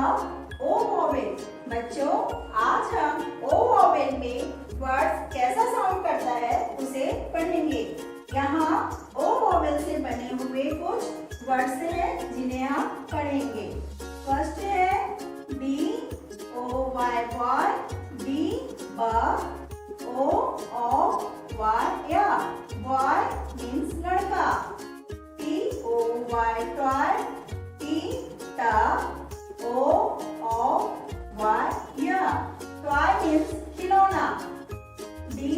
Now ओ vowel. बच्चों, आज हम ओ वोवेल में वर्ड कैसा साउंड करता है उसे पढ़ेंगे। यहाँ ओ वोवेल से बने हुए कुछ वर्ड्स हैं जिन्हें हम पढ़ेंगे। फर्स्ट है B O Y boy, B बा, ओ वाई या, बॉय मीन्स लड़का। T O Y toy, T टा, ओ वाई या, टॉय मीन्स खिलौना। D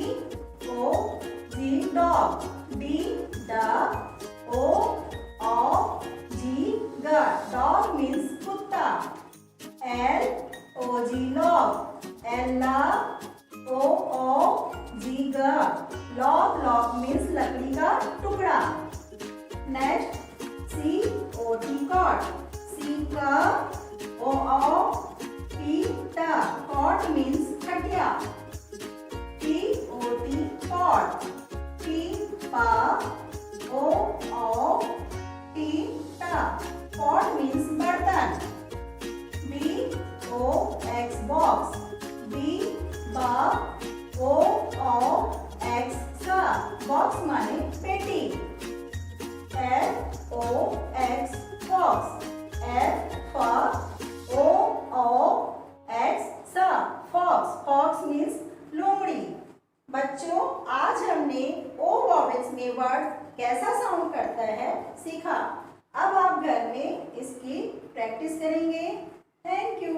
O G dog, D दा, ओ जी गा, डॉग मीन्स कुत्ता। L O G log, L ला, ओ जी गा, लॉग मीन्स लकड़ी का टुकड़ा। Next C O T cot, C का, ओ टी टा, कॉट मीन्स खटिया। T O T pot, T पा, ओ टी टा, पॉट मीन्स बर्तन। B O X box, B बा, ओ एक्स सा, बॉक्स माने पेटी। F O X fox, F फा, ओ एक्स सा, फॉक्स मीन्स लोमड़ी। बच्चों, आज हमने ओ वॉवेल्स में वर्ड कैसा साउंड करता है सीखा। अब आप घर में इसकी प्रैक्टिस करेंगे। Thank you.